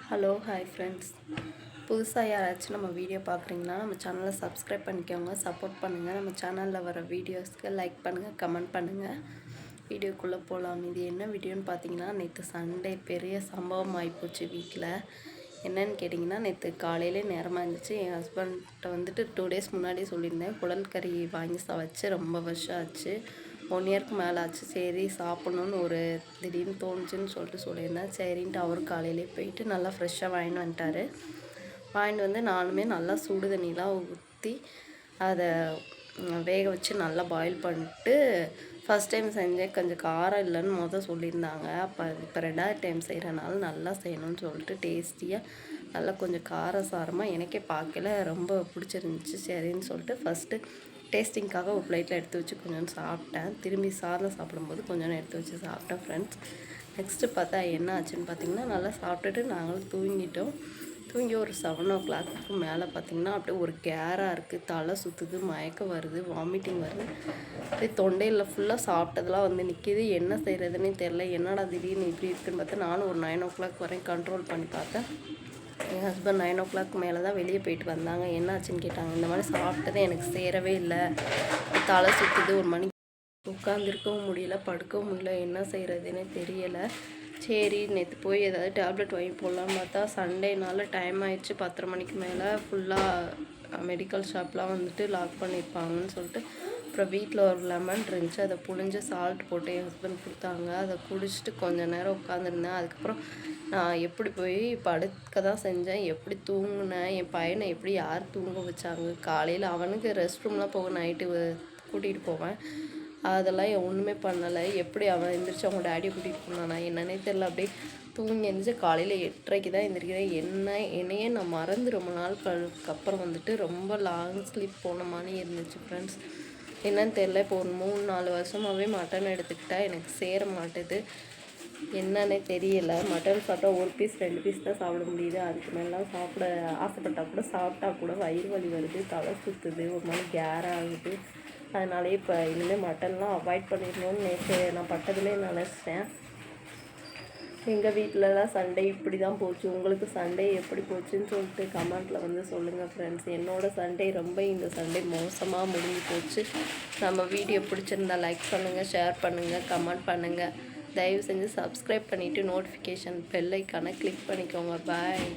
Hello hi friends. புதுசாக யாராச்சும் நம்ம வீடியோ பார்க்குறீங்கன்னா நம்ம சேனலை சப்ஸ்கிரைப் பண்ணிக்கோங்க, சப்போர்ட் பண்ணுங்கள். நம்ம சேனலில் வர வீடியோஸ்க்கு லைக் பண்ணுங்கள், கமெண்ட் பண்ணுங்கள். வீடியோக்குள்ளே போகலாம். இது என்ன வீடியோன்னு பார்த்தீங்கன்னா, நேற்று சண்டே பெரிய சம்பவம் ஆகிப்போச்சு வீட்டில். என்னன்னு கேட்டிங்கன்னா, நேற்று காலையிலே நேரமாக இருந்துச்சு. என் ஹஸ்பண்ட்ட வந்துட்டு 2 டேஸ் முன்னாடியே சொல்லியிருந்தேன், குடல் கறி வாங்கி வச்சு ரொம்ப வருஷம் ஆச்சு, 1 இயருக்கு மேலே ஆச்சு. சரி சாப்பிட்ணுன்னு ஒரு திடீர்னு தோணுச்சுன்னு சொல்லியிருந்தேன். சரின்ட்டு அவரும் காலையிலே போயிட்டு நல்லா ஃப்ரெஷ்ஷாக வாங்கிட்டு வந்துட்டார். வாங்கிட்டு வந்து நானுமே நல்லா சுடு தண்ணிலாம் ஊற்றி அதை வேக வச்சு நல்லா பாயில் பண்ணிட்டு ஃபஸ்ட் டைம் செஞ்சேன். கொஞ்சம் காரம் இல்லைன்னு சொல்லியிருந்தாங்க. இப்போ 2வது டைம் செய்கிறனால நல்லா செய்யணும்னு சொல்லிட்டு டேஸ்டியாக நல்லா கொஞ்சம் காரசாரமாக எனக்கே பார்க்கல ரொம்ப பிடிச்சிருந்துச்சி. சரின்னு சொல்லிட்டு ஃபஸ்ட்டு டேஸ்டிங்காக ஒரு பிளேட்டில் எடுத்து வச்சு கொஞ்சம் சாப்பிட்டேன். திரும்பி சாதம் சாப்பிடும்போது கொஞ்சம் எடுத்து வச்சு சாப்பிட்டேன் ஃப்ரெண்ட்ஸ். நெக்ஸ்ட்டு பார்த்தா என்ன ஆச்சுன்னு பார்த்திங்கன்னா, நல்லா சாப்பிட்டுட்டு நாங்களும் தூங்கிட்டோம். தூங்கி ஒரு 7 மேலே பார்த்திங்கன்னா அப்படியே ஒரு கேராக இருக்குது, தலை சுற்றுது, மயக்கம் வருது, வாமிட்டிங் வருது. அப்படியே தொண்டையில் ஃபுல்லாக சாப்பிட்டதெல்லாம் வந்து நிற்கிது. என்ன செய்கிறதுனே தெரில. என்னடா திடீர்னு இப்படி இருக்குதுன்னு பார்த்தா நானும் ஒரு 9 வரையும் கண்ட்ரோல் பண்ணி பார்த்தேன். என் ஹஸ்பண்ட் 9 மேலே தான் வெளியே போயிட்டு வந்தாங்க. என்னாச்சுன்னு கேட்டாங்க. இந்த மாதிரி சாப்பிட்டதே எனக்கு சேரவே இல்லை, தலை சுற்றுது, ஒரு மணி உட்காந்துருக்கவும் முடியல, படுக்கவும் முடியல, என்ன செய்கிறதுனே தெரியலை. சரி நேற்று போய் ஏதாவது டேப்லெட் வாங்கி போடலான்னு பார்த்தா சண்டேனால டைம் ஆயிடுச்சு. 10:30 மணிக்கு மேலே ஃபுல்லாக மெடிக்கல் ஷாப்லாம் வந்துட்டு லாக் பண்ணியிருப்பாங்கன்னு சொல்லிட்டு அப்புறம் வீட்டில் ஒரு லெமன் இருந்துச்சு, அதை புழிஞ்சு சால்ட் போட்டு என் ஹஸ்பண்ட் கொடுத்தாங்க. அதை குடிச்சிட்டு கொஞ்சம் நேரம் உட்காந்துருந்தேன். அதுக்கப்புறம் நான் எப்படி போய் படுக்க தான் செஞ்சேன், எப்படி தூங்கினேன், என் பையனை எப்படி யார் தூங்க வச்சாங்க. காலையில் அவனுக்கு ரெஸ்ட் ரூம்லாம் போக நைட்டு கூட்டிகிட்டு போவேன், அதெல்லாம் ஒன்றுமே பண்ணலை. எப்படி அவன் எழுந்திரிச்சு அவங்க டேடியை கூட்டிகிட்டு போனானா என்னன்னே தெரில. அப்படியே தூங்கி எழுந்திரிச்சு காலையில் 8:30 தான் எழுந்திரிக்கிறேன். என்னையே நான் மறந்து ரொம்ப நாளுக்கு அப்புறம் வந்துட்டு ரொம்ப லாங் ஸ்லீப் போன மாதிரி இருந்துச்சு ஃப்ரெண்ட்ஸ். என்னன்னு தெரில. இப்போ ஒரு 3-4 வருஷமாகவே மட்டன் எடுத்துக்கிட்டால் எனக்கு சேர மாட்டுது, என்னன்னே தெரியல. மட்டன் சாப்பிட்டா 1 பீஸ் 2 பீஸ் தான் சாப்பிட முடியுது. அதுக்கு மேலாம் சாப்பிட ஆசைப்பட்டால் கூட சாப்பிட்டா கூட வயிறு வலி வருது, தலை சுற்றுது, ஒரு மாதிரி கேர் ஆகுது. அதனாலே இப்போ இனிமேல் மட்டன்லாம் அவாய்ட் பண்ணிடணும்னு நேற்று நான் பட்டதுமே நினச்சிட்டேன். எங்கள் வீட்டிலலாம் சண்டே இப்படி தான் போச்சு. உங்களுக்கு சண்டே எப்படி போச்சுன்னு சொல்லிட்டு கமெண்ட்டில் வந்து சொல்லுங்கள் ஃப்ரெண்ட்ஸ். என்னோடய சண்டே ரொம்ப இந்த சண்டே மோசமாக முடிஞ்சு போச்சு. நம்ம வீடியோ பிடிச்சிருந்தா லைக் பண்ணுங்கள், ஷேர் பண்ணுங்கள், கமெண்ட் பண்ணுங்கள். தயவு செஞ்சு சப்ஸ்கிரைப் பண்ணிவிட்டு நோட்டிஃபிகேஷன் பெல் ஐக்கானை கிளிக் பண்ணிக்கோங்க. பாய்.